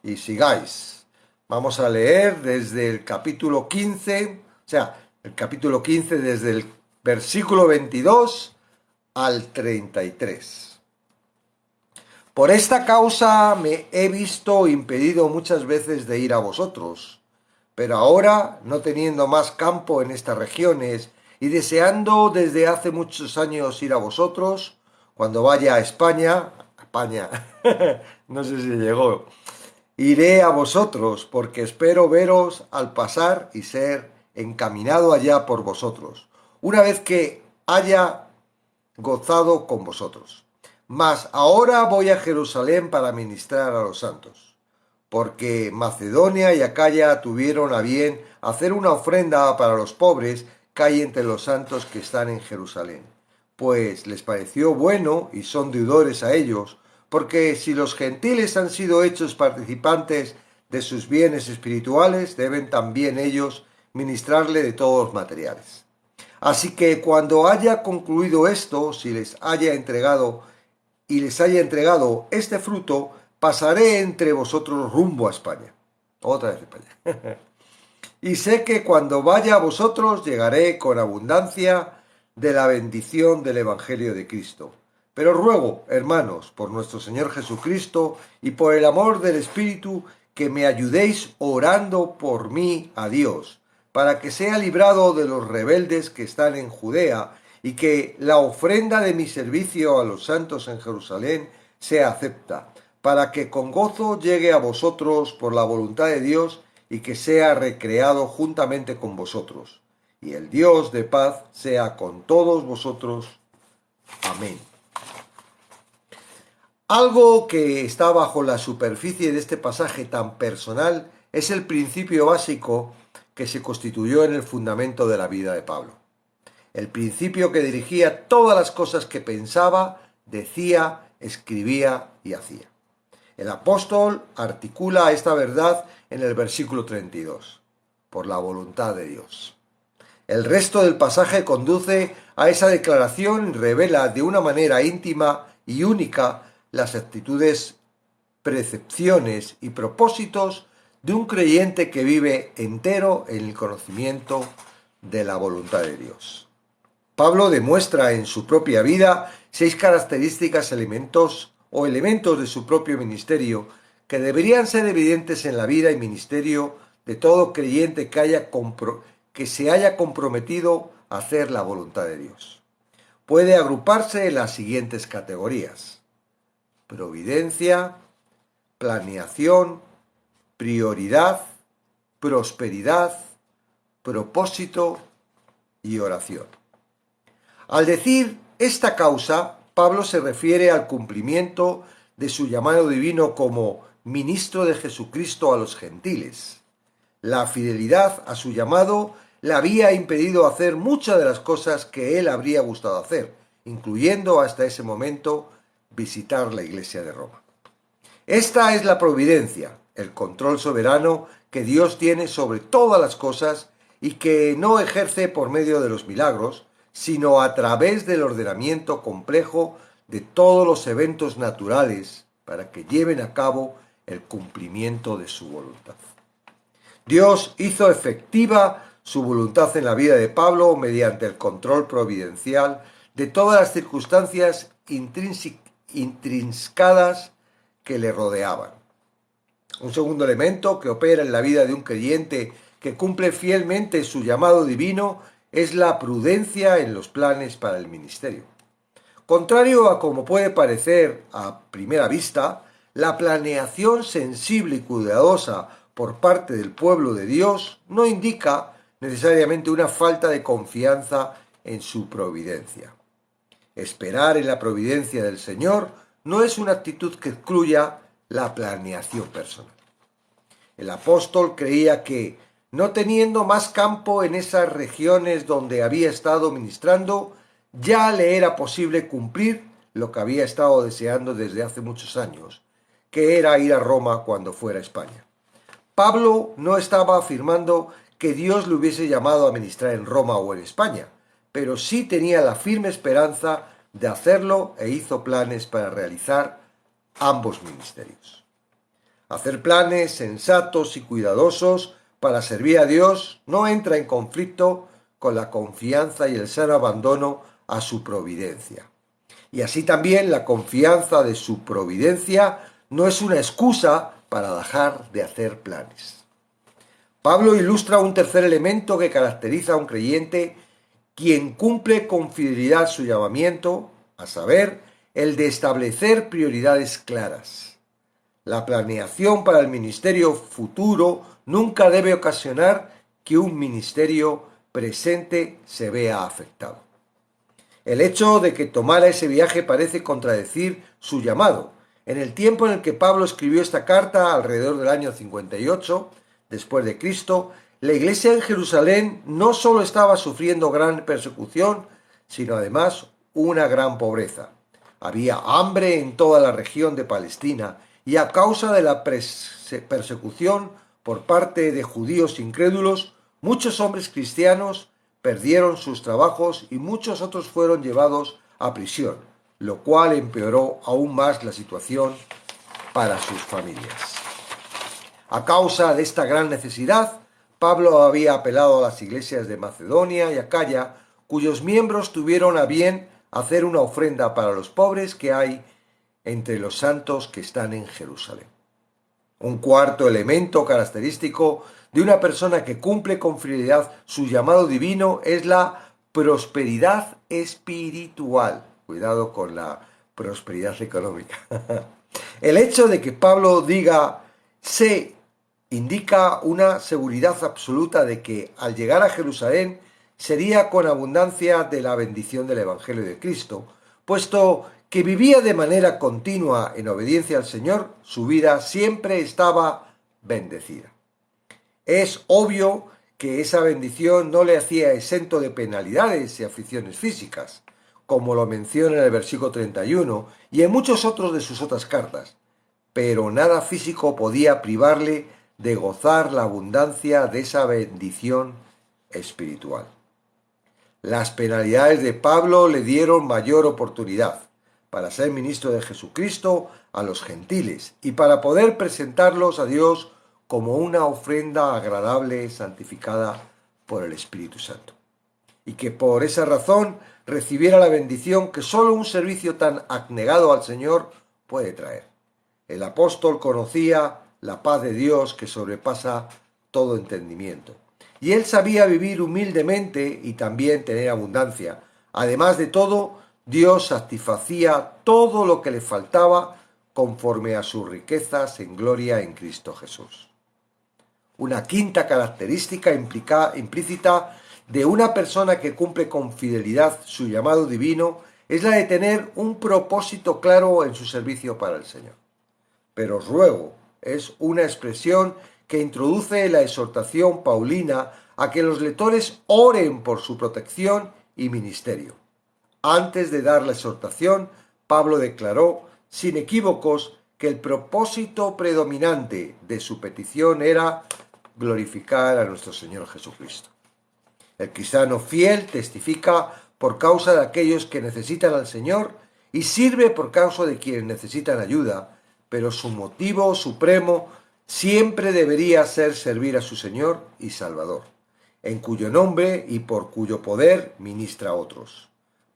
y sigáis. Vamos a leer desde el capítulo 15, el capítulo 15 desde el versículo 22 al 33. Por esta causa me he visto impedido muchas veces de ir a vosotros, pero ahora, no teniendo más campo en estas regiones y deseando desde hace muchos años ir a vosotros, cuando vaya a España, no sé si llegó, iré a vosotros, porque espero veros al pasar y ser encaminado allá por vosotros, una vez que haya gozado con vosotros. Mas ahora voy a Jerusalén para ministrar a los santos, porque Macedonia y Acaya tuvieron a bien hacer una ofrenda para los pobres que hay entre los santos que están en Jerusalén, pues les pareció bueno y son deudores a ellos, porque si los gentiles han sido hechos participantes de sus bienes espirituales, deben también ellos ministrarle de todos los materiales. Así que cuando haya concluido esto, si les haya entregado este fruto, pasaré entre vosotros rumbo a España. Otra vez España. Y sé que cuando vaya a vosotros llegaré con abundancia de la bendición del Evangelio de Cristo. Pero ruego, hermanos, por nuestro Señor Jesucristo y por el amor del Espíritu, que me ayudéis orando por mí a Dios, para que sea librado de los rebeldes que están en Judea, y que la ofrenda de mi servicio a los santos en Jerusalén sea acepta, para que con gozo llegue a vosotros por la voluntad de Dios, y que sea recreado juntamente con vosotros. Y el Dios de paz sea con todos vosotros. Amén. Algo que está bajo la superficie de este pasaje tan personal es el principio básico que se constituyó en el fundamento de la vida de Pablo. El principio que dirigía todas las cosas que pensaba, decía, escribía y hacía. El apóstol articula esta verdad en el versículo 32, por la voluntad de Dios. El resto del pasaje conduce a esa declaración y revela de una manera íntima y única las actitudes, percepciones y propósitos de un creyente que vive entero en el conocimiento de la voluntad de Dios. Pablo demuestra en su propia vida 6 características, elementos de su propio ministerio que deberían ser evidentes en la vida y ministerio de todo creyente que se haya comprometido a hacer la voluntad de Dios. Puede agruparse en las siguientes categorías: providencia, planeación, prioridad, prosperidad, propósito y oración. Al decir esta causa, Pablo se refiere al cumplimiento de su llamado divino como ministro de Jesucristo a los gentiles. La fidelidad a su llamado le había impedido hacer muchas de las cosas que él habría gustado hacer, incluyendo hasta ese momento visitar la iglesia de Roma. Esta es la providencia, el control soberano que Dios tiene sobre todas las cosas y que no ejerce por medio de los milagros, sino a través del ordenamiento complejo de todos los eventos naturales para que lleven a cabo el cumplimiento de su voluntad. Dios hizo efectiva su voluntad en la vida de Pablo mediante el control providencial de todas las circunstancias intrincadas que le rodeaban. Un segundo elemento que opera en la vida de un creyente que cumple fielmente su llamado divino es la prudencia en los planes para el ministerio. Contrario a como puede parecer a primera vista, la planeación sensible y cuidadosa por parte del pueblo de Dios no indica necesariamente una falta de confianza en su providencia. Esperar en la providencia del Señor no es una actitud que excluya la planeación personal. El apóstol creía que, no teniendo más campo en esas regiones donde había estado ministrando, ya le era posible cumplir lo que había estado deseando desde hace muchos años, que era ir a Roma cuando fuera a España. Pablo no estaba afirmando que Dios le hubiese llamado a ministrar en Roma o en España, pero sí tenía la firme esperanza de hacerlo e hizo planes para realizar ambos ministerios. Hacer planes sensatos y cuidadosos para servir a Dios no entra en conflicto con la confianza y el sano abandono a su providencia. Y así también la confianza de su providencia no es una excusa para dejar de hacer planes. Pablo ilustra un tercer elemento que caracteriza a un creyente quien cumple con fidelidad su llamamiento, a saber, el de establecer prioridades claras. La planeación para el ministerio futuro nunca debe ocasionar que un ministerio presente se vea afectado. El hecho de que tomara ese viaje parece contradecir su llamado. En el tiempo en el que Pablo escribió esta carta, alrededor del año 58, después de Cristo, la iglesia en Jerusalén no solo estaba sufriendo gran persecución, sino además una gran pobreza. Había hambre en toda la región de Palestina y a causa de la persecución por parte de judíos incrédulos, muchos hombres cristianos perdieron sus trabajos y muchos otros fueron llevados a prisión, lo cual empeoró aún más la situación para sus familias. A causa de esta gran necesidad, Pablo había apelado a las iglesias de Macedonia y Acaya, cuyos miembros tuvieron a bien hacer una ofrenda para los pobres que hay entre los santos que están en Jerusalén. Un cuarto elemento característico de una persona que cumple con fidelidad su llamado divino es la prosperidad espiritual. Cuidado con la prosperidad económica. El hecho de que Pablo diga se indica una seguridad absoluta de que al llegar a Jerusalén sería con abundancia de la bendición del Evangelio de Cristo, puesto que vivía de manera continua en obediencia al Señor, su vida siempre estaba bendecida. Es obvio que esa bendición no le hacía exento de penalidades y aflicciones físicas, como lo menciona en el versículo 31 y en muchos otros de sus otras cartas, pero nada físico podía privarle de gozar la abundancia de esa bendición espiritual. Las penalidades de Pablo le dieron mayor oportunidad para ser ministro de Jesucristo a los gentiles y para poder presentarlos a Dios como una ofrenda agradable santificada por el Espíritu Santo. Y que por esa razón recibiera la bendición que solo un servicio tan abnegado al Señor puede traer. El apóstol conocía la paz de Dios que sobrepasa todo entendimiento. Y él sabía vivir humildemente y también tener abundancia. Además de todo, Dios satisfacía todo lo que le faltaba conforme a sus riquezas en gloria en Cristo Jesús. Una quinta característica implícita de una persona que cumple con fidelidad su llamado divino es la de tener un propósito claro en su servicio para el Señor. Pero os ruego, es una expresión que introduce la exhortación paulina a que los lectores oren por su protección y ministerio. Antes de dar la exhortación, Pablo declaró, sin equívocos, que el propósito predominante de su petición era glorificar a nuestro Señor Jesucristo. El cristiano fiel testifica por causa de aquellos que necesitan al Señor y sirve por causa de quienes necesitan ayuda, pero su motivo supremo siempre debería ser servir a su Señor y Salvador, en cuyo nombre y por cuyo poder ministra a otros.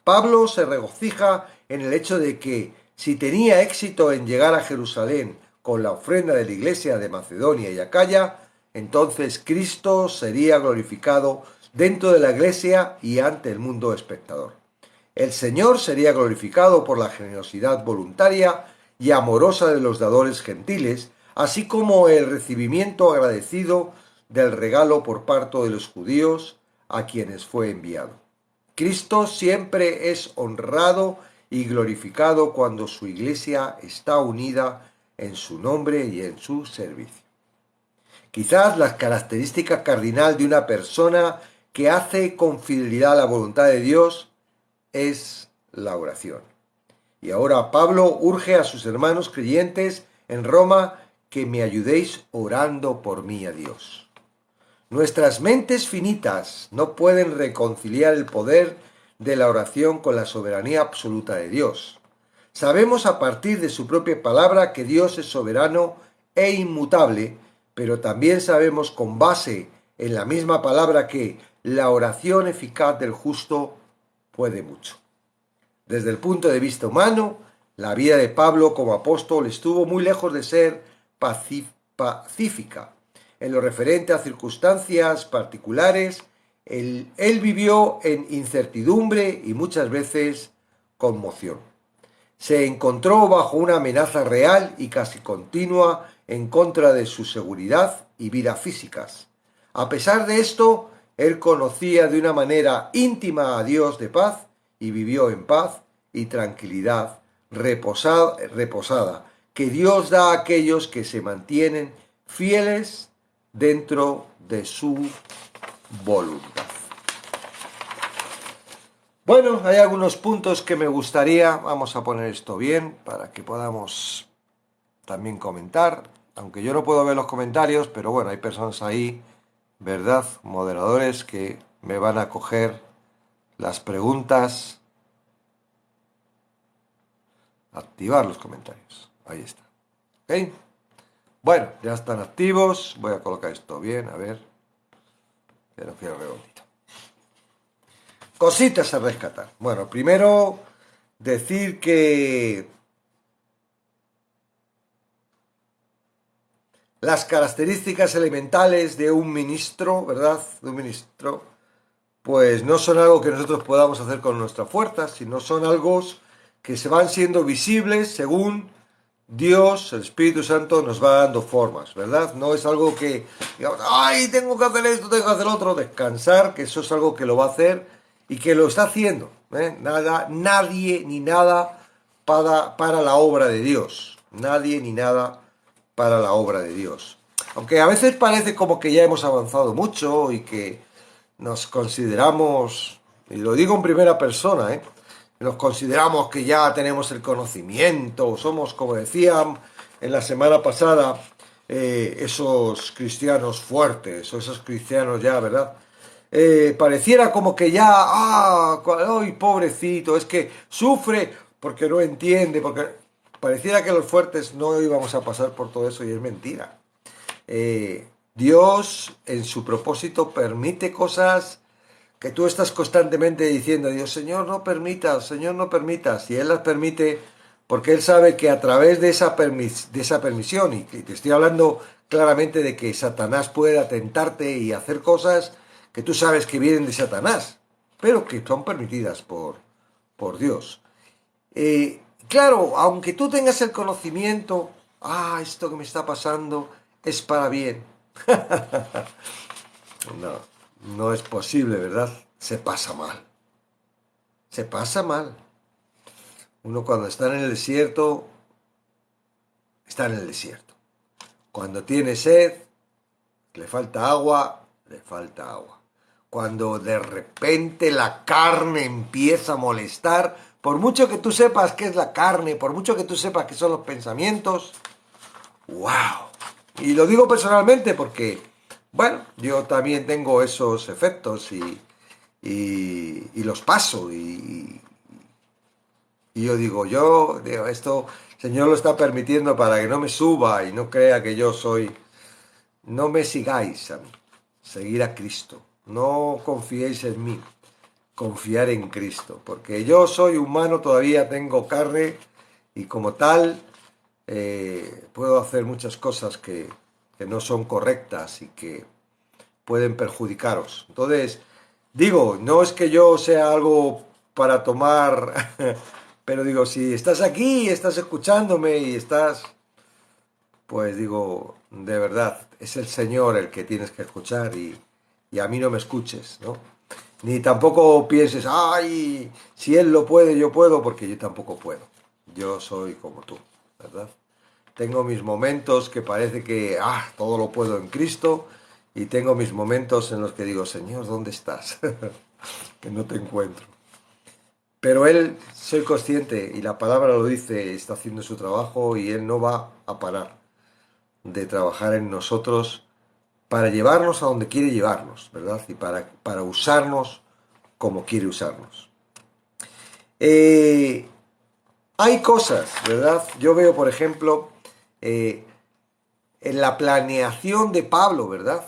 Pablo se regocija en el hecho de que, si tenía éxito en llegar a Jerusalén con la ofrenda de la iglesia de Macedonia y Acaya, entonces Cristo sería glorificado dentro de la iglesia y ante el mundo espectador. El Señor sería glorificado por la generosidad voluntaria y amorosa de los dadores gentiles, así como el recibimiento agradecido del regalo por parte de los judíos a quienes fue enviado. Cristo siempre es honrado y glorificado cuando su iglesia está unida en su nombre y en su servicio. Quizás la característica cardinal de una persona que hace con fidelidad la voluntad de Dios es la oración. Y ahora Pablo urge a sus hermanos creyentes en Roma que me ayudéis orando por mí a Dios. Nuestras mentes finitas no pueden reconciliar el poder de la oración con la soberanía absoluta de Dios. Sabemos a partir de su propia palabra que Dios es soberano e inmutable, pero también sabemos con base en la misma palabra que la oración eficaz del justo puede mucho. Desde el punto de vista humano, la vida de Pablo como apóstol estuvo muy lejos de ser pacífica. En lo referente a circunstancias particulares, él vivió en incertidumbre y muchas veces conmoción. Se encontró bajo una amenaza real y casi continua en contra de su seguridad y vida físicas. A pesar de esto, él conocía de una manera íntima a Dios de paz y vivió en paz y tranquilidad reposada, que Dios da a aquellos que se mantienen fieles dentro de su voluntad. Bueno, hay algunos puntos que me gustaría, vamos a poner esto bien para que podamos también comentar, aunque yo no puedo ver los comentarios, pero bueno, hay personas ahí, ¿verdad? Moderadores que me van a coger las preguntas, activar los comentarios, ahí está, ¿ok? Bueno, ya están activos, voy a colocar esto bien, a ver, que no quiero redondito. Cositas a rescatar. Bueno, primero decir que las características elementales de un ministro, ¿verdad? De un ministro, pues no son algo que nosotros podamos hacer con nuestra fuerza, sino son algo que se van siendo visibles según Dios, el Espíritu Santo, nos va dando formas, ¿verdad? No es algo que, digamos, ay, tengo que hacer esto, tengo que hacer lo otro, descansar, que eso es algo que lo va a hacer y que lo está haciendo, ¿eh? Nadie ni nada para la obra de Dios. Nadie ni nada para la obra de Dios. Aunque a veces parece como que ya hemos avanzado mucho y que nos consideramos, y lo digo en primera persona, nos consideramos que ya tenemos el conocimiento, somos, como decían en la semana pasada, esos cristianos fuertes, o esos cristianos ya, ¿verdad? Pareciera como que ya, ay, pobrecito, es que sufre porque no entiende, porque pareciera que los fuertes no íbamos a pasar por todo eso y es mentira. Dios en su propósito permite cosas que tú estás constantemente diciendo, Dios, Señor, no permitas, Señor, no permitas, y Él las permite porque Él sabe que a través de esa permisión, y te estoy hablando claramente de que Satanás puede tentarte y hacer cosas que tú sabes que vienen de Satanás, pero que son permitidas por Dios. Claro, aunque tú tengas el conocimiento, esto que me está pasando es para bien. No, no es posible, ¿verdad? Se pasa mal. Se pasa mal. Uno cuando está en el desierto, está en el desierto. Cuando tiene sed, le falta agua, le falta agua. Cuando de repente la carne empieza a molestar, por mucho que tú sepas qué es la carne, por mucho que tú sepas qué son los pensamientos, ¡wow! Y lo digo personalmente porque, bueno, yo también tengo esos efectos y los paso. Y yo digo, esto, el Señor lo está permitiendo para que no me suba y no crea que yo soy. No me sigáis a mí, seguir a Cristo. No confiéis en mí, confiar en Cristo. Porque yo soy humano, todavía tengo carne y como tal puedo hacer muchas cosas que no son correctas y que pueden perjudicaros. Entonces, digo, no es que yo sea algo para tomar, pero digo, si estás aquí, estás escuchándome y estás, pues digo, de verdad, es el Señor el que tienes que escuchar y a mí no me escuches, ¿no? Ni tampoco pienses, ay, si Él lo puede, yo puedo, porque yo tampoco puedo. Yo soy como tú, ¿verdad? Tengo mis momentos que parece que, todo lo puedo en Cristo, y tengo mis momentos en los que digo, Señor, ¿dónde estás? Que no te encuentro. Pero Él, soy consciente, y la palabra lo dice, está haciendo su trabajo y Él no va a parar de trabajar en nosotros para llevarnos a donde quiere llevarnos, ¿verdad? Y para usarnos como quiere usarnos. Hay cosas, ¿verdad? Yo veo, por ejemplo, en la planeación de Pablo, ¿verdad?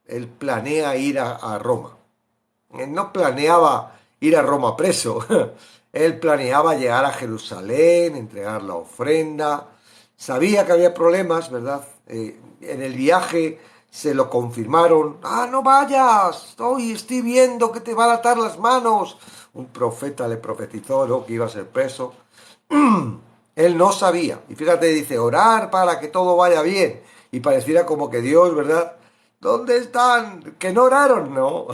Él planea ir a Roma. Él no planeaba ir a Roma preso. Él planeaba llegar a Jerusalén, entregar la ofrenda. Sabía que había problemas, ¿verdad? En el viaje se lo confirmaron. Ah, no vayas. Hoy estoy viendo que te van a atar las manos. Un profeta le profetizó, ¿no?, que iba a ser preso. Él no sabía. Y fíjate, dice, orar para que todo vaya bien. Y pareciera como que Dios, ¿verdad? ¿Dónde están? ¿Que no oraron? No.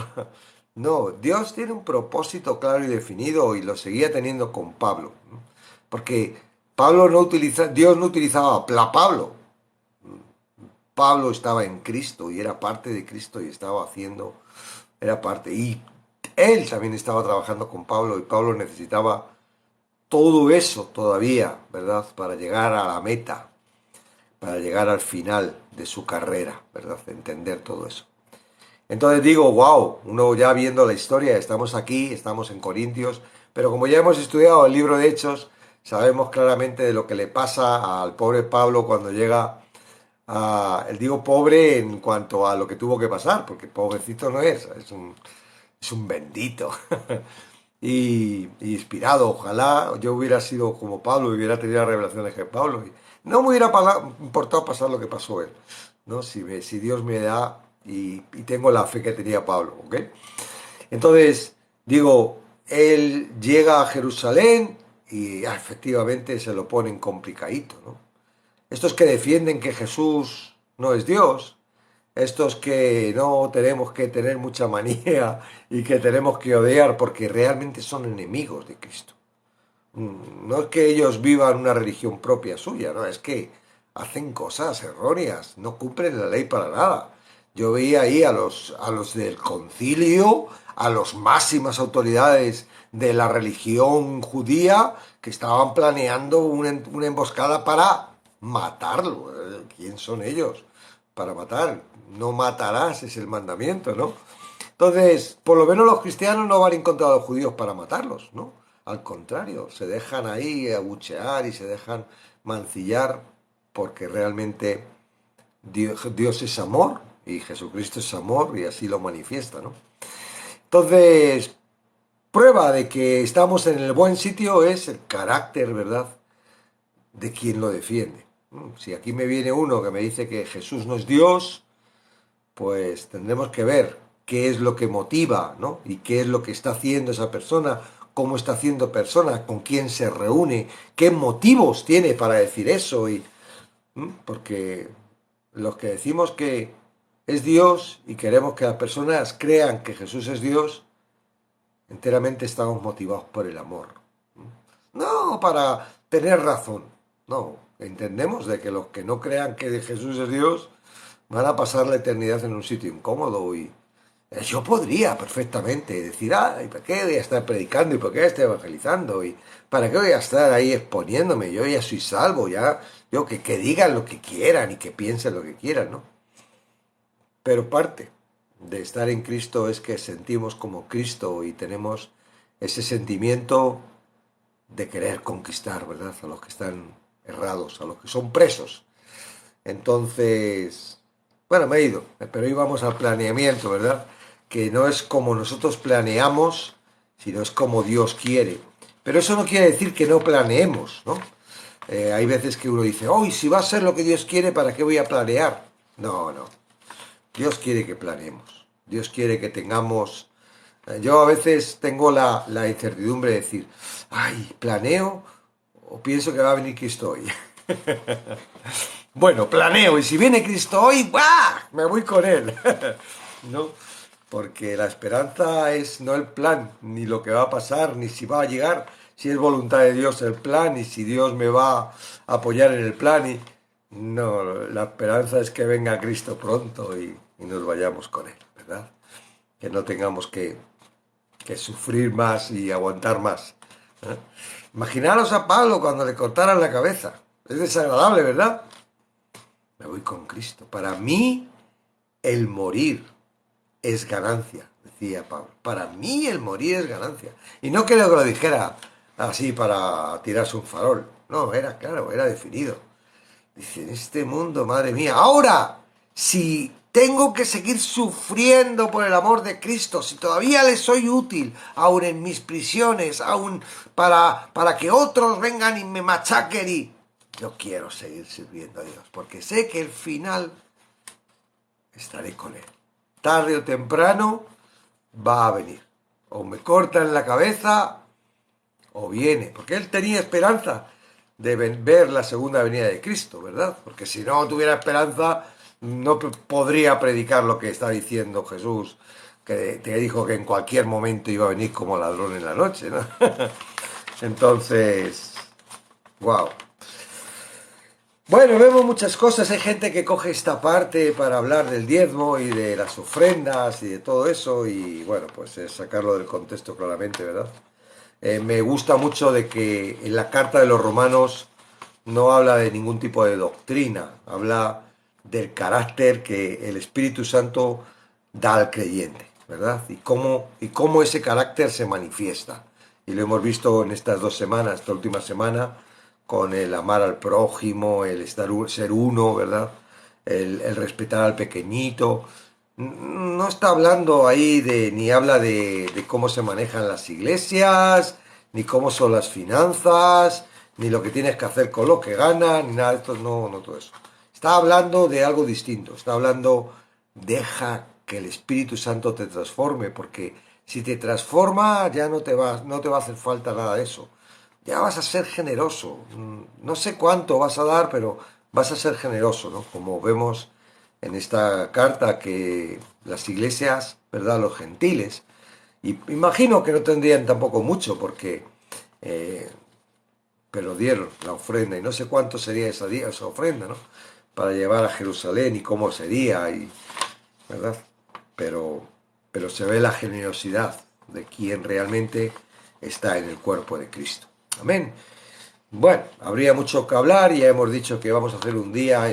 No, Dios tiene un propósito claro y definido y lo seguía teniendo con Pablo. Porque Dios no utilizaba a Pablo. Pablo estaba en Cristo y era parte de Cristo y estaba haciendo, era parte. Y él también estaba trabajando con Pablo y Pablo necesitaba todo eso todavía, ¿verdad? Para llegar a la meta, para llegar al final de su carrera, ¿verdad? Entender todo eso. Entonces digo, wow, uno ya viendo la historia, estamos aquí, estamos en Corintios, pero como ya hemos estudiado el libro de Hechos, sabemos claramente de lo que le pasa al pobre Pablo cuando llega a, digo pobre en cuanto a lo que tuvo que pasar, porque pobrecito no es un bendito. Y inspirado, ojalá yo hubiera sido como Pablo y hubiera tenido las revelaciones que Pablo. Y no me hubiera importado pasar lo que pasó él, ¿no? Si Dios me da y tengo la fe que tenía Pablo, ¿ok? Entonces, digo, él llega a Jerusalén y efectivamente se lo ponen complicadito, ¿no? Estos que defienden que Jesús no es Dios, estos que no tenemos que tener mucha manía y que tenemos que odiar porque realmente son enemigos de Cristo. No es que ellos vivan una religión propia suya, no, es que hacen cosas erróneas, no cumplen la ley para nada. Yo veía ahí a los del concilio, a las máximas autoridades de la religión judía que estaban planeando una emboscada para matarlo. ¿Quién son ellos para matar? No matarás es el mandamiento, ¿no? Entonces, por lo menos los cristianos no van en contra de los judíos para matarlos, ¿no? Al contrario, se dejan ahí abuchear y se dejan mancillar porque realmente Dios es amor y Jesucristo es amor y así lo manifiesta, ¿no? Entonces, prueba de que estamos en el buen sitio es el carácter, ¿verdad?, de quien lo defiende. Si aquí me viene uno que me dice que Jesús no es Dios, pues tendremos que ver qué es lo que motiva, ¿no? Y qué es lo que está haciendo esa persona, cómo está haciendo persona, con quién se reúne, qué motivos tiene para decir eso. Porque los que decimos que es Dios y queremos que las personas crean que Jesús es Dios, enteramente estamos motivados por el amor. No para tener razón, no. Entendemos de que los que no crean que Jesús es Dios van a pasar la eternidad en un sitio incómodo y yo podría perfectamente decir, ¿y para qué voy a estar predicando? ¿Y por qué voy a estar evangelizando? ¿Y para qué voy a estar ahí exponiéndome? Yo ya soy salvo, ya, yo que digan lo que quieran y que piensen lo que quieran, ¿no? Pero parte de estar en Cristo es que sentimos como Cristo y tenemos ese sentimiento de querer conquistar, ¿verdad? A los que están errados, a los que son presos. Entonces, bueno, me he ido, pero íbamos al planeamiento, ¿verdad? Que no es como nosotros planeamos, sino es como Dios quiere. Pero eso no quiere decir que no planeemos, ¿no? Hay veces que uno dice, hoy si va a ser lo que Dios quiere, ¿para qué voy a planear? No, no. Dios quiere que planeemos. Dios quiere que tengamos... Yo a veces tengo la incertidumbre de decir, ay, planeo o pienso que va a venir Cristo hoy. Bueno, planeo, y si viene Cristo hoy, ¡buah!, me voy con él. ¿No? Porque la esperanza es no el plan, ni lo que va a pasar, ni si va a llegar, si es voluntad de Dios el plan, y si Dios me va a apoyar en el plan. No, la esperanza es que venga Cristo pronto y nos vayamos con él, ¿verdad? Que no tengamos que sufrir más y aguantar más. ¿Eh? Imaginaros a Pablo cuando le cortaran la cabeza. Es desagradable, ¿verdad? Me voy con Cristo. Para mí, el morir es ganancia, decía Pablo. Para mí, el morir es ganancia. Y no creo que lo dijera así para tirarse un farol. No, era claro, era definido. Dice, en este mundo, madre mía, ahora, si tengo que seguir sufriendo por el amor de Cristo, si todavía le soy útil, aun en mis prisiones, aun para que otros vengan y me machaquen y... Yo quiero seguir sirviendo a Dios, porque sé que el final estaré con Él. Tarde o temprano va a venir. O me cortan la cabeza o viene. Porque Él tenía esperanza de ver la segunda venida de Cristo, ¿verdad? Porque si no tuviera esperanza, no podría predicar lo que está diciendo Jesús, que te dijo que en cualquier momento iba a venir como ladrón en la noche, ¿no? Entonces, wow. Bueno, vemos muchas cosas. Hay gente que coge esta parte para hablar del diezmo y de las ofrendas y de todo eso. Y bueno, pues es sacarlo del contexto claramente, ¿verdad? Me gusta mucho de que en la carta de los romanos no habla de ningún tipo de doctrina. Habla del carácter que el Espíritu Santo da al creyente, ¿verdad? Y cómo ese carácter se manifiesta. Y lo hemos visto en estas 2 semanas, esta última semana con el amar al prójimo, el ser uno, ¿verdad? El respetar al pequeñito. No está hablando ahí ni habla de cómo se manejan las iglesias, ni cómo son las finanzas, ni lo que tienes que hacer con lo que ganas, ni nada de esto, no, no todo eso. Está hablando de algo distinto, está hablando, deja que el Espíritu Santo te transforme, porque si te transforma ya no te va a hacer falta nada de eso, ya vas a ser generoso. No sé cuánto vas a dar, pero vas a ser generoso, ¿no? Como vemos en esta carta que las iglesias, ¿verdad? Los gentiles, y imagino que no tendrían tampoco mucho, porque, eh, pero dieron la ofrenda, y no sé cuánto sería esa ofrenda, ¿no? Para llevar a Jerusalén y cómo sería, ¿verdad? Pero, pero se ve la generosidad de quien realmente está en el cuerpo de Cristo. Amén. Bueno, habría mucho que hablar y ya hemos dicho que vamos a hacer un día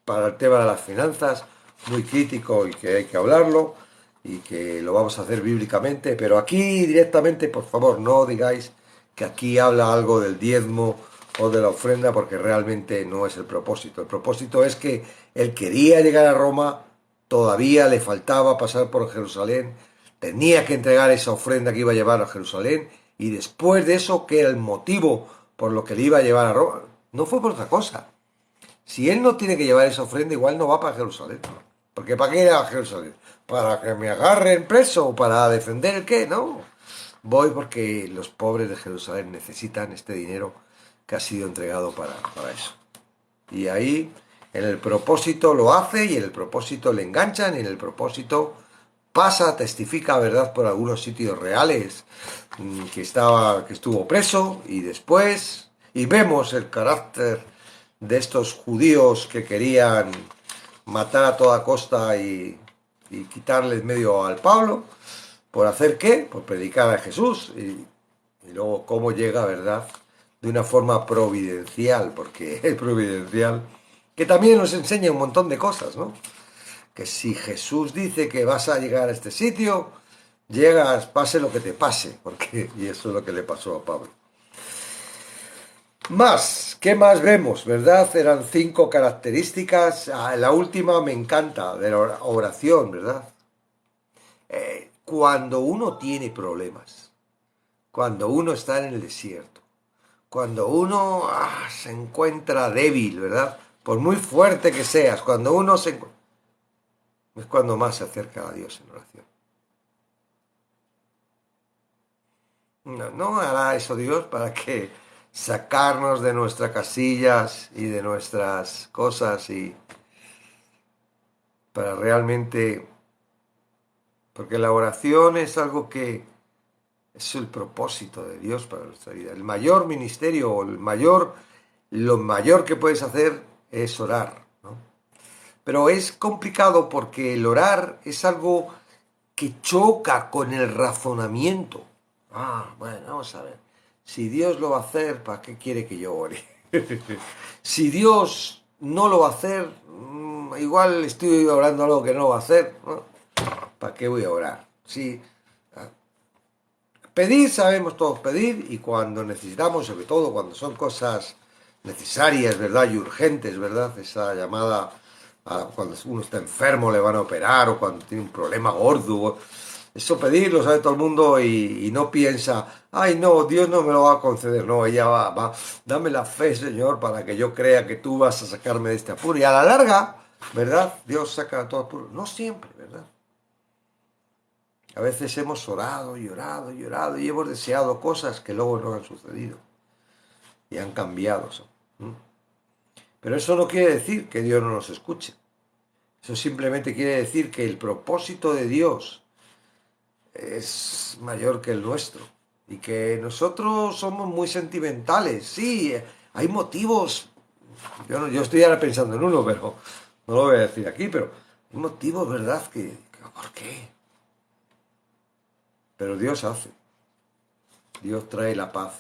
para el tema de las finanzas muy crítico y que hay que hablarlo y que lo vamos a hacer bíblicamente, pero aquí directamente, por favor, no digáis que aquí habla algo del diezmo o de la ofrenda porque realmente no es el propósito. El propósito es que él quería llegar a Roma, todavía le faltaba pasar por Jerusalén, tenía que entregar esa ofrenda que iba a llevar a Jerusalén y después de eso, que era el motivo por lo que le iba a llevar a Roma, no fue por otra cosa. Si él no tiene que llevar esa ofrenda, igual no va para Jerusalén. Porque ¿para qué ir a Jerusalén? ¿Para que me agarren preso o para defender el qué? No. Voy porque los pobres de Jerusalén necesitan este dinero que ha sido entregado para eso. Y ahí, en el propósito lo hace y en el propósito le enganchan y en el propósito pasa, testifica verdad por algunos sitios reales que estuvo preso y después, y vemos el carácter de estos judíos que querían matar a toda costa y quitarles medio al Pablo, ¿por hacer qué? Por predicar a Jesús y luego cómo llega, ¿verdad? De una forma providencial, porque es providencial, que también nos enseña un montón de cosas, ¿no? Que si Jesús dice que vas a llegar a este sitio, llegas, pase lo que te pase, porque y eso es lo que le pasó a Pablo. Más, ¿qué más vemos? ¿Verdad? Eran 5 características. La última me encanta, de la oración, ¿verdad? Cuando uno tiene problemas, cuando uno está en el desierto, cuando uno se encuentra débil, ¿verdad? Por muy fuerte que seas, cuando uno es cuando más se acerca a Dios en oración. No, no hará eso Dios para que sacarnos de nuestras casillas y de nuestras cosas y para realmente, porque la oración es algo que es el propósito de Dios para nuestra vida. El mayor ministerio o lo mayor que puedes hacer es orar, ¿no? Pero es complicado porque el orar es algo que choca con el razonamiento. Bueno, vamos a ver. Si Dios lo va a hacer, ¿para qué quiere que yo ore? Si Dios no lo va a hacer, igual estoy orando algo que no va a hacer, ¿no? ¿Para qué voy a orar? Sí, pedir sabemos todos pedir y cuando necesitamos, sobre todo cuando son cosas necesarias, ¿verdad? Y urgentes, ¿verdad? Esa llamada cuando uno está enfermo, le van a operar, o cuando tiene un problema gordo. Eso pedirlo, sabe todo el mundo, y no piensa, ay no, Dios no me lo va a conceder. No, ella va, dame la fe, Señor, para que yo crea que tú vas a sacarme de este apuro. Y a la larga, ¿verdad? Dios saca todo apuro. No siempre, ¿verdad? A veces hemos orado y orado y orado y hemos deseado cosas que luego no han sucedido y han cambiado. ¿Mm? Pero eso no quiere decir que Dios no nos escuche. Eso simplemente quiere decir que el propósito de Dios es mayor que el nuestro y que nosotros somos muy sentimentales. Sí, hay motivos. Yo estoy ahora pensando en uno, pero no lo voy a decir aquí, pero hay motivos, ¿verdad? ¿Por qué? Pero Dios hace. Dios trae la paz.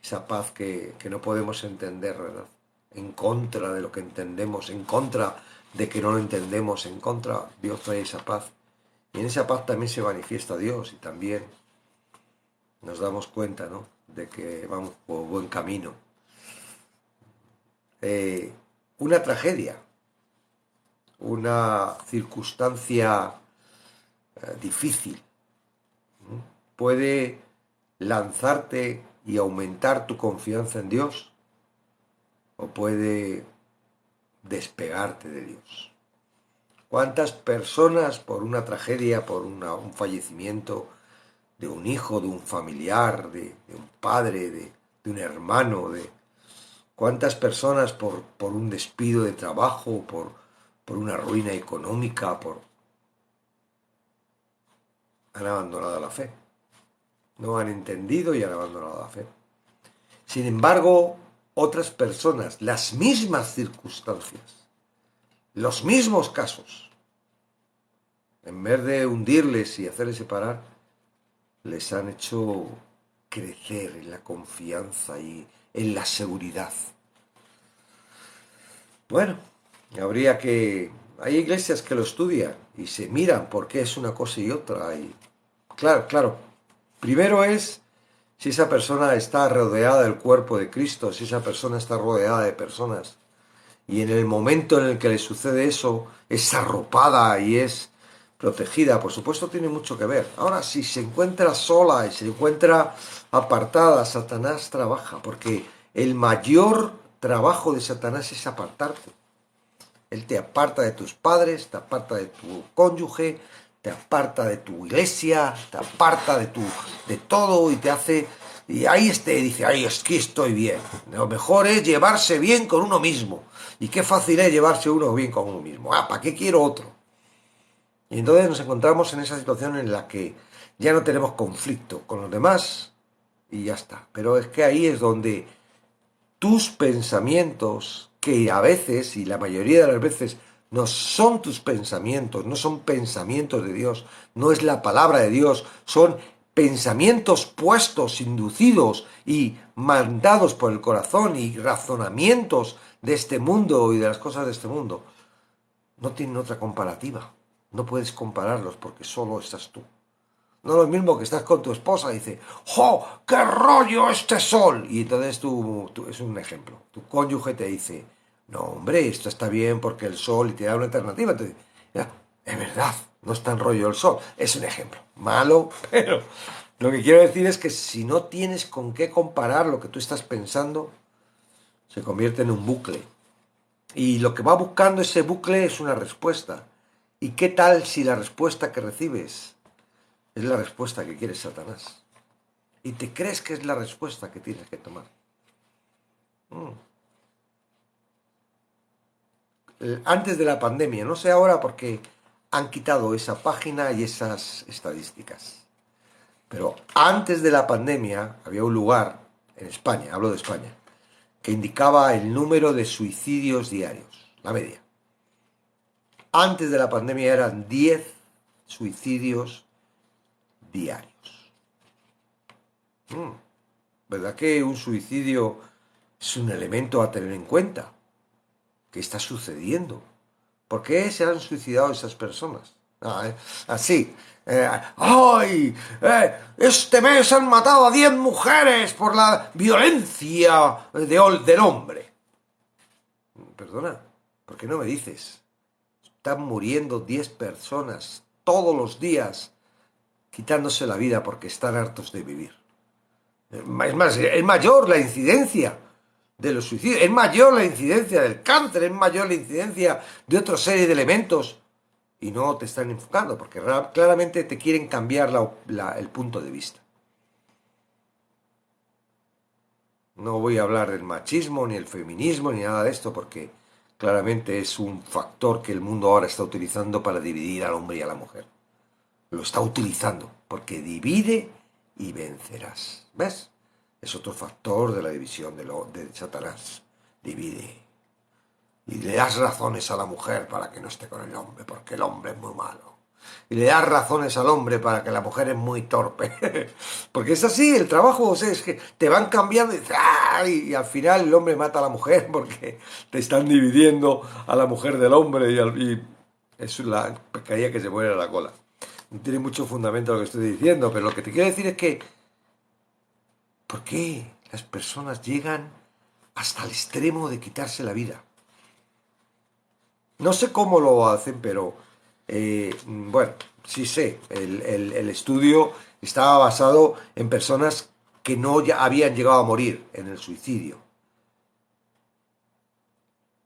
Esa paz que no podemos entender, ¿verdad? En contra de lo que entendemos, en contra de que no lo entendemos, en contra, Dios trae esa paz. Y en esa paz también se manifiesta Dios y también nos damos cuenta, ¿no? De que vamos por buen camino. Una tragedia, una circunstancia difícil, puede lanzarte y aumentar tu confianza en Dios, o puede despegarte de Dios. ¿Cuántas personas por una tragedia, por un fallecimiento de un hijo, de un familiar, de un padre, de un hermano, cuántas personas por un despido de trabajo, por una ruina económica, han abandonado la fe? No han entendido y han abandonado la fe. Sin embargo, otras personas, las mismas circunstancias, los mismos casos, en vez de hundirles y hacerles separar, les han hecho crecer en la confianza y en la seguridad. Bueno, habría que... Hay iglesias que lo estudian y se miran por qué es una cosa y otra. Y claro. Primero es si esa persona está rodeada del cuerpo de Cristo, si esa persona está rodeada de personas. Y en el momento en el que le sucede eso, es arropada y es protegida. Por supuesto tiene mucho que ver. Ahora, si se encuentra sola y se encuentra apartada, Satanás trabaja, porque el mayor trabajo de Satanás es apartarte. Él te aparta de tus padres, te aparta de tu cónyuge, te aparta de tu iglesia, te aparta de todo y te hace... Y ahí dice, ay, es que estoy bien. Lo mejor es llevarse bien con uno mismo. Y qué fácil es llevarse uno bien con uno mismo. ¿Para qué quiero otro? Y entonces nos encontramos en esa situación en la que ya no tenemos conflicto con los demás y ya está. Pero es que ahí es donde tus pensamientos, que a veces, y la mayoría de las veces, no son tus pensamientos, no son pensamientos de Dios, no es la palabra de Dios, son pensamientos puestos, inducidos y mandados por el corazón y razonamientos de este mundo y de las cosas de este mundo. No tienen otra comparativa. No puedes compararlos porque solo estás tú. No es lo mismo que estás con tu esposa y dice, ¡jo! ¡Qué rollo este sol! Y entonces tú es un ejemplo. Tu cónyuge te dice, no, hombre, esto está bien porque el sol, y te da una alternativa. Entonces, ya, es verdad, no está en rollo el sol. Es un ejemplo. Malo, pero lo que quiero decir es que si no tienes con qué comparar lo que tú estás pensando, se convierte en un bucle. Y lo que va buscando ese bucle es una respuesta. ¿Y qué tal si la respuesta que recibes es la respuesta que quiere Satanás? Y te crees que es la respuesta que tienes que tomar. Antes de la pandemia, no sé ahora porque han quitado esa página y esas estadísticas. Pero antes de la pandemia había un lugar en España, hablo de España, que indicaba el número de suicidios diarios, la media. Antes de la pandemia eran 10 suicidios diarios. ¿Verdad que un suicidio es un elemento a tener en cuenta? ¿Qué está sucediendo? ¿Por qué se han suicidado esas personas? Así. ¡Ay! Este mes han matado a 10 mujeres por la violencia del hombre. Perdona, ¿por qué no me dices? Están muriendo 10 personas todos los días quitándose la vida porque están hartos de vivir. Es más, es mayor la incidencia de los suicidios, es mayor la incidencia del cáncer, es mayor la incidencia de otra serie de elementos y no te están enfocando porque claramente te quieren cambiar el punto de vista. No voy a hablar del machismo, ni el feminismo, ni nada de esto porque claramente es un factor que el mundo ahora está utilizando para dividir al hombre y a la mujer. Lo está utilizando porque divide y vencerás. ¿Ves? Es otro factor de la división de Satanás. Divide. Y le das razones a la mujer para que no esté con el hombre, porque el hombre es muy malo. Y le das razones al hombre para que la mujer es muy torpe. Porque es así, el trabajo, o sea, es que te van cambiando y al final el hombre mata a la mujer porque te están dividiendo a la mujer del hombre y es la pescadilla que se muere a la cola. No tiene mucho fundamento lo que estoy diciendo, pero lo que te quiero decir es que ¿por qué las personas llegan hasta el extremo de quitarse la vida? No sé cómo lo hacen, pero bueno, sí sé. El estudio estaba basado en personas que no ya habían llegado a morir en el suicidio.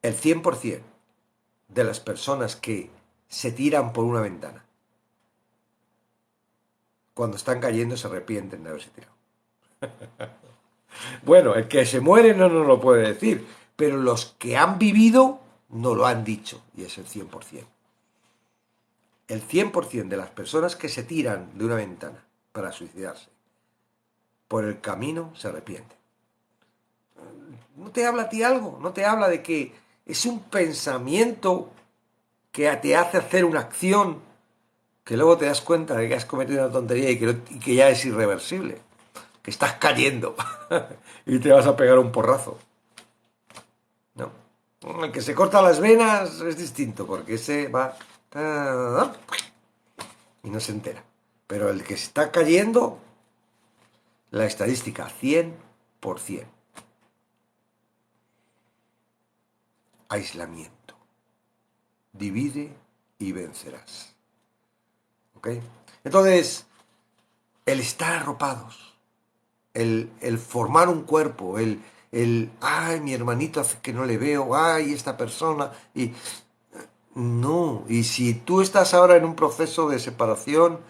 El 100% de las personas que se tiran por una ventana, cuando están cayendo se arrepienten de haberse tirado. Bueno, el que se muere no nos lo puede decir, pero los que han vivido no lo han dicho, y es el 100%. El 100% de las personas que se tiran de una ventana para suicidarse, por el camino se arrepienten. ¿No te habla a ti algo? ¿No te habla de que es un pensamiento que te hace hacer una acción que luego te das cuenta de que has cometido una tontería y que ya es irreversible? Que estás cayendo y te vas a pegar un porrazo. ¿No? El que se corta las venas es distinto, porque ese va y no se entera. Pero el que se está cayendo, la estadística, 100%. Aislamiento. Divide y vencerás. ¿Ok? Entonces, el estar arropados, el formar un cuerpo, ay, mi hermanito hace que no le veo, ay, esta persona, y no, y si tú estás ahora en un proceso de separación,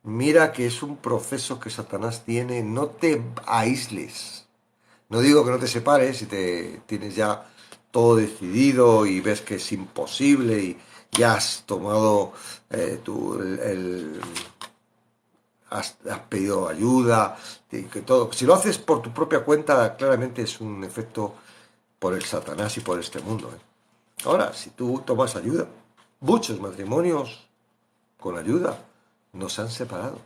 mira que es un proceso que Satanás tiene, no te aísles. No digo que no te separes si te tienes ya todo decidido y ves que es imposible y ya has tomado has pedido ayuda, que todo. Si lo haces por tu propia cuenta, claramente es un efecto por el Satanás y por este mundo. Ahora, si tú tomas ayuda, muchos matrimonios con ayuda no se han separado.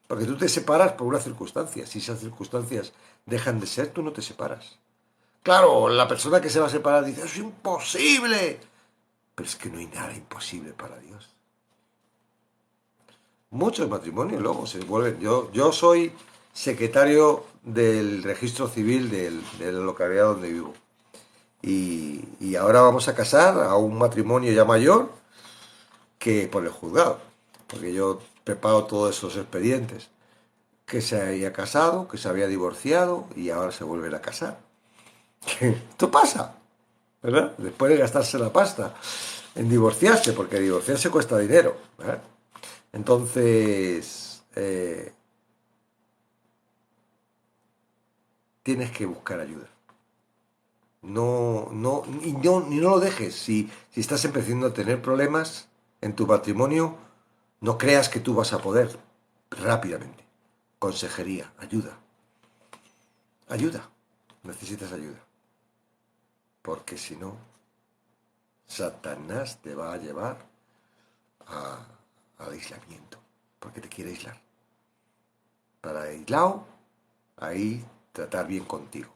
Porque tú te separas por una circunstancia. Si esas circunstancias dejan de ser, tú no te separas. Claro, la persona que se va a separar dice, es imposible. Pero es que no hay nada imposible para Dios. Muchos matrimonios luego se vuelven. Yo soy secretario del registro civil de la localidad donde vivo. Y ahora vamos a casar a un matrimonio ya mayor que por el juzgado. Porque yo preparo todos esos expedientes. Que se había casado, que se había divorciado y ahora se vuelven a casar. Esto pasa, ¿verdad? Después de gastarse la pasta en divorciarse, porque divorciarse cuesta dinero, ¿verdad? Entonces, tienes que buscar ayuda. Y no lo dejes. Si estás empezando a tener problemas en tu matrimonio, no creas que tú vas a poder rápidamente. Consejería, ayuda. Ayuda. Necesitas ayuda. Porque si no, Satanás te va a llevar al aislamiento. Porque te quiere aislar. Para aislado, ahí tratar bien contigo.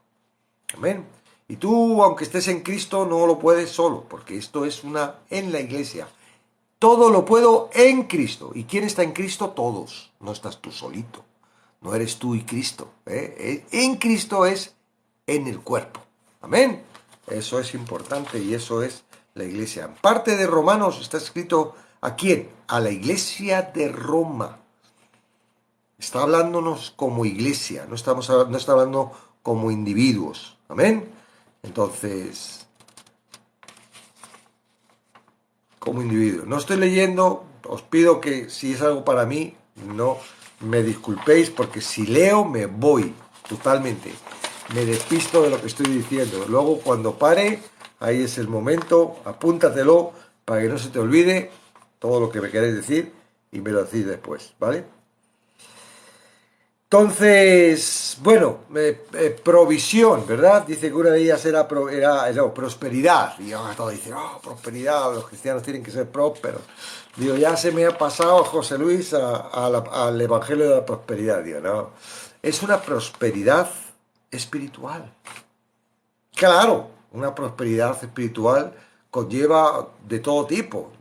Amén. Y tú, aunque estés en Cristo, no lo puedes solo, porque esto es en la iglesia. todo lo puedo en Cristo. ¿Y quién está en Cristo? Todos. No estás tú solito. No eres tú y Cristo. En Cristo es en el cuerpo. Amén. Eso es importante y eso es la iglesia. En parte de Romanos está escrito ¿a quién? A la iglesia de Roma. Está hablándonos como iglesia, no está hablando como individuos. Amén. Entonces, como individuo. No estoy leyendo, os pido que si es algo para mí, no me disculpéis, porque si leo me voy totalmente. Me despisto de lo que estoy diciendo. Luego cuando pare, ahí es el momento, apúntatelo para que no se te olvide todo lo que me queréis decir y me lo decís después, ¿vale? Entonces, bueno, provisión, ¿verdad? Dice que una de ellas era prosperidad. Y ahora todos dicen, oh, prosperidad, los cristianos tienen que ser prósperos. Digo, ya se me ha pasado, José Luis, al Evangelio de la prosperidad. Digo, no, es una prosperidad espiritual. Claro, una prosperidad espiritual conlleva de todo tipo.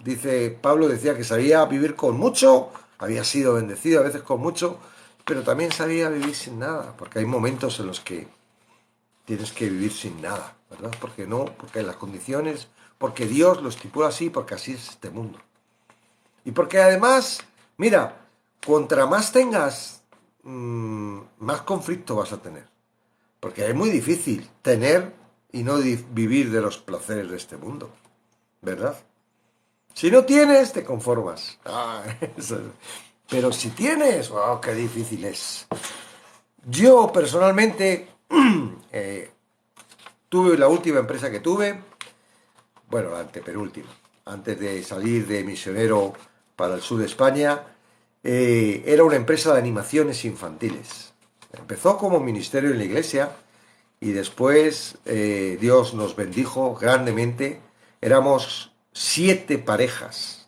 Dice, Pablo decía que sabía vivir con mucho, había sido bendecido a veces con mucho, pero también sabía vivir sin nada, porque hay momentos en los que tienes que vivir sin nada, ¿verdad? Porque no, porque las condiciones, porque Dios lo estipula así, porque así es este mundo. Y porque además, mira, contra más tengas, más conflicto vas a tener. Porque es muy difícil tener y no vivir de los placeres de este mundo, ¿verdad? Si no tienes, te conformas. Pero si tienes, wow, qué difícil es. Yo personalmente tuve la última empresa que tuve, bueno, la antepenúltima, antes de salir de misionero para el sur de España, era una empresa de animaciones infantiles. Empezó como ministerio en la iglesia y después Dios nos bendijo grandemente. Éramos 7 parejas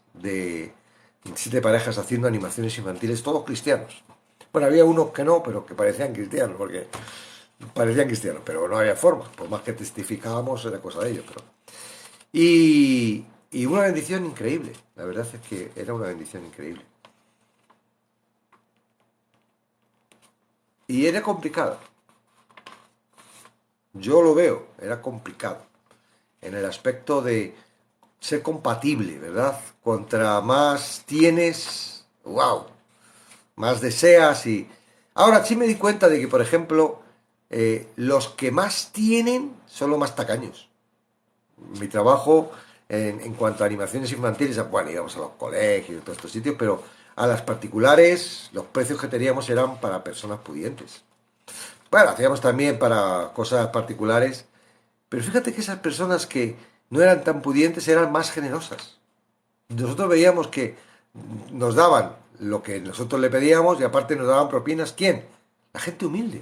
haciendo animaciones infantiles, todos cristianos. Bueno, había unos que no, pero que parecían cristianos, pero no había forma. Por más que testificábamos, era cosa de ellos. Y una bendición increíble. La verdad es que era una bendición increíble. Y era complicado. Yo lo veo, era complicado. En el aspecto de ser compatible, ¿verdad? Contra más tienes, wow, más deseas y... Ahora sí me di cuenta de que, por ejemplo, los que más tienen son los más tacaños. Mi trabajo en cuanto a animaciones infantiles, bueno, íbamos a los colegios y todos estos sitios, pero a las particulares los precios que teníamos eran para personas pudientes. Bueno, hacíamos también para cosas particulares, pero fíjate que esas personas que no eran tan pudientes eran más generosas. Nosotros veíamos que nos daban lo que nosotros le pedíamos y aparte nos daban propinas. ¿Quién? La gente humilde.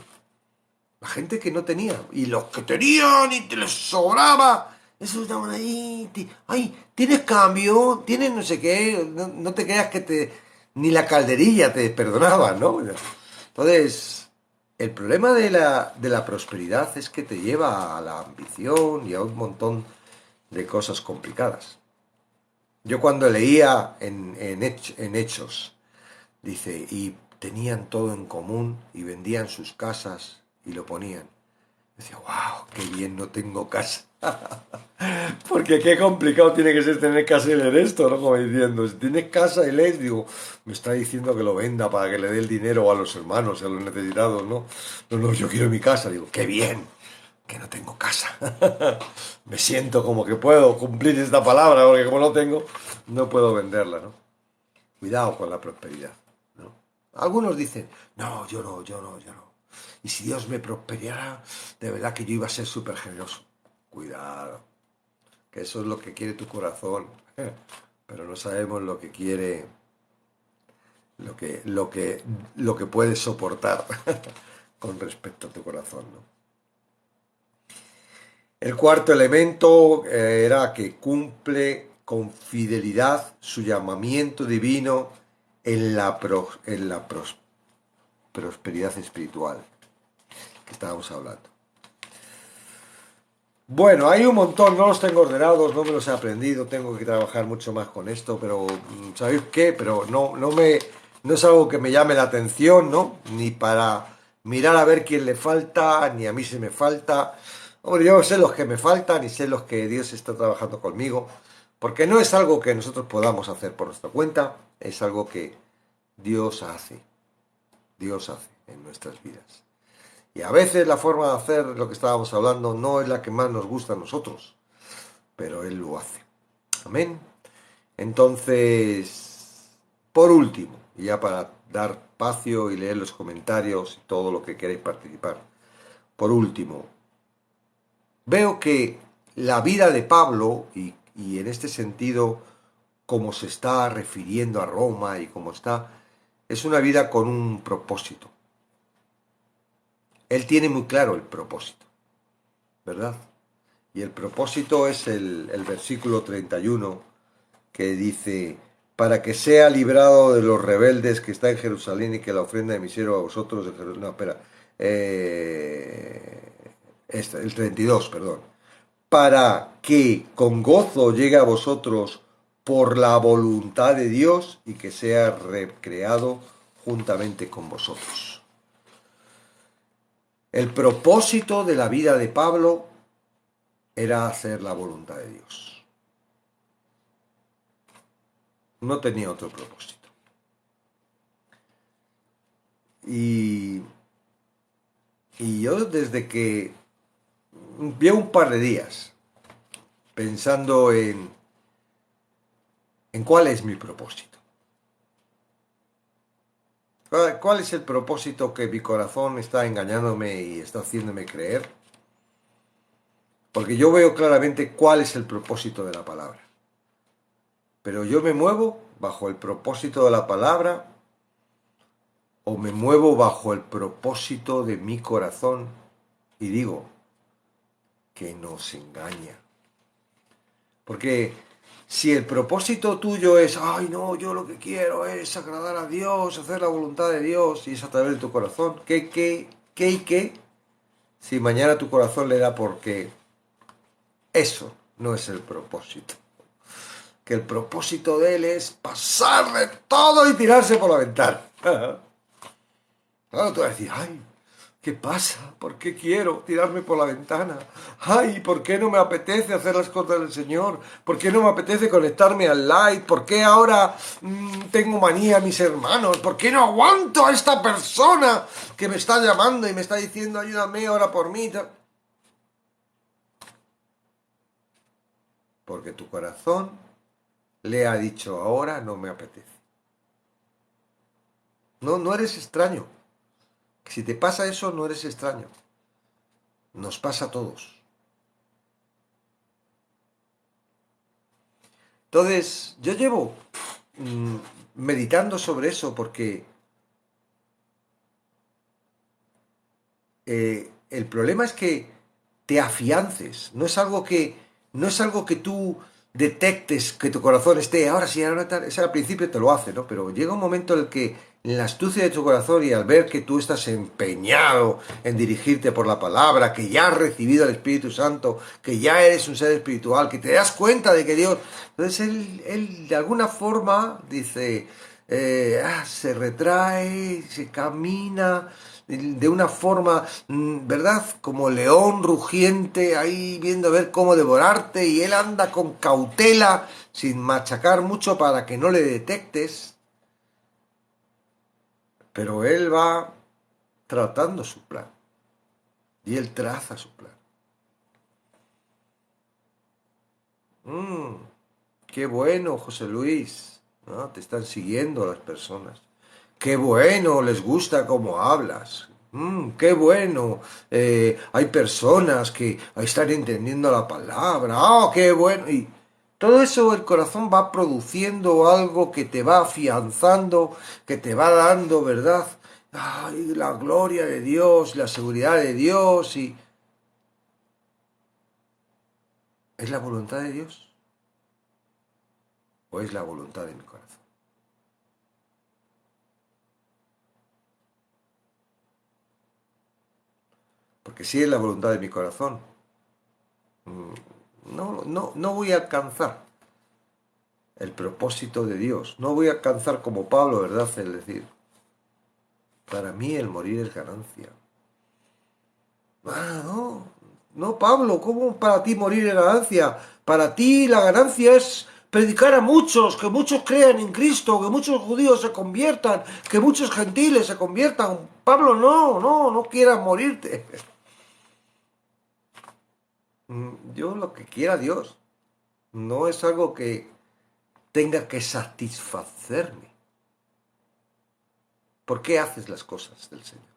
La gente que no tenía. Y los que tenían y te les sobraba, esos estaban ahí. Ay, ¿tienes cambio? ¿Tienes no sé qué? No, no te creas que ni la calderilla te perdonaba, ¿no? Entonces, el problema de la prosperidad es que te lleva a la ambición y a un montón de cosas complicadas. Yo cuando leía en Hechos, dice, y tenían todo en común y vendían sus casas y lo ponían. Decía, wow, qué bien, no tengo casa. Porque qué complicado tiene que ser tener casa y leer esto, ¿no? Como diciendo, si tienes casa y lees, digo, me está diciendo que lo venda para que le dé el dinero a los hermanos, a los necesitados, ¿no? No, no, yo quiero mi casa. Digo, qué bien, que no tengo casa. Me siento como que puedo cumplir esta palabra, porque como no tengo, no puedo venderla, ¿no? Cuidado con la prosperidad, ¿no? Algunos dicen, no, yo no, yo no, yo no. Y si Dios me prosperara, de verdad que yo iba a ser súper generoso. Cuidado, que eso es lo que quiere tu corazón, pero no sabemos lo que quiere, lo que puedes soportar con respecto a tu corazón, ¿no? El cuarto elemento era que cumple con fidelidad su llamamiento divino en la prosperidad espiritual que estábamos hablando. Bueno, hay un montón, no los tengo ordenados, no me los he aprendido, tengo que trabajar mucho más con esto, pero ¿sabéis qué? Pero no es algo que me llame la atención, ¿no? Ni para mirar a ver quién le falta, ni a mí se me falta. Hombre, yo sé los que me faltan y sé los que Dios está trabajando conmigo, porque no es algo que nosotros podamos hacer por nuestra cuenta, es algo que Dios hace, Dios hace en nuestras vidas. Y a veces la forma de hacer lo que estábamos hablando no es la que más nos gusta a nosotros, pero Él lo hace. Amén. Entonces, por último, y ya para dar espacio y leer los comentarios y todo lo que queréis participar, por último, veo que la vida de Pablo, y en este sentido, como se está refiriendo a Roma y como está, es una vida con un propósito. Él tiene muy claro el propósito, ¿verdad? Y el propósito es el versículo 31 que dice, para que sea librado de los rebeldes que está en Jerusalén y que la ofrenda de mi siervo a vosotros de Jerusalén. No, espera. El 32, perdón. Para que con gozo llegue a vosotros por la voluntad de Dios y que sea recreado juntamente con vosotros. El propósito de la vida de Pablo era hacer la voluntad de Dios. No tenía otro propósito. Y, y yo desde que llevo un par de días pensando en cuál es mi propósito. ¿Cuál es el propósito que mi corazón está engañándome y está haciéndome creer? Porque yo veo claramente cuál es el propósito de la palabra. Pero yo me muevo bajo el propósito de la palabra o me muevo bajo el propósito de mi corazón y digo que nos engaña. Porque si el propósito tuyo es, ay no, yo lo que quiero es agradar a Dios, hacer la voluntad de Dios y es a través de tu corazón, ¿qué y qué? Si mañana tu corazón le da porque eso no es el propósito. Que el propósito de él es pasar de todo y tirarse por la ventana. Claro, tú vas a decir, ay, ¿qué pasa? ¿Por qué quiero tirarme por la ventana? Ay, ¿por qué no me apetece hacer las cosas del Señor? ¿Por qué no me apetece conectarme al live? ¿Por qué ahora tengo manía a mis hermanos? ¿Por qué no aguanto a esta persona que me está llamando y me está diciendo, ayúdame, ora por mí? Porque tu corazón le ha dicho, ahora no me apetece. No, no eres extraño. Si te pasa eso, no eres extraño. Nos pasa a todos. Entonces, yo llevo meditando sobre eso porque el problema es que te afiances, no es algo que tú detectes que tu corazón esté, ahora sí, ahora tal, ese al principio te lo hace, ¿no? Pero llega un momento en el que en la astucia de tu corazón y al ver que tú estás empeñado en dirigirte por la palabra, que ya has recibido al Espíritu Santo, que ya eres un ser espiritual, que te das cuenta de que Dios... Entonces él de alguna forma dice, se retrae, se camina de una forma, ¿verdad? Como león rugiente ahí viendo a ver cómo devorarte y él anda con cautela, sin machacar mucho para que no le detectes, pero él va tratando su plan y él traza su plan. Mm, qué bueno, José Luis, ¿no? Te están siguiendo las personas. Qué bueno, les gusta cómo hablas. Qué bueno. Hay personas que están entendiendo la palabra. ¡Oh, qué bueno! Y todo eso el corazón va produciendo algo que te va afianzando, que te va dando, ¿verdad? Ay, la gloria de Dios, la seguridad de Dios y... ¿Es la voluntad de Dios o es la voluntad de mi corazón? Porque si es la voluntad de mi corazón, No voy a alcanzar el propósito de Dios. No voy a alcanzar como Pablo, ¿verdad? Es decir, para mí el morir es ganancia. No, Pablo, ¿cómo para ti morir es ganancia? Para ti la ganancia es predicar a muchos, que muchos crean en Cristo, que muchos judíos se conviertan, que muchos gentiles se conviertan. Pablo, no quieras morirte. Yo lo que quiera Dios no es algo que tenga que satisfacerme. ¿Por qué haces las cosas del Señor?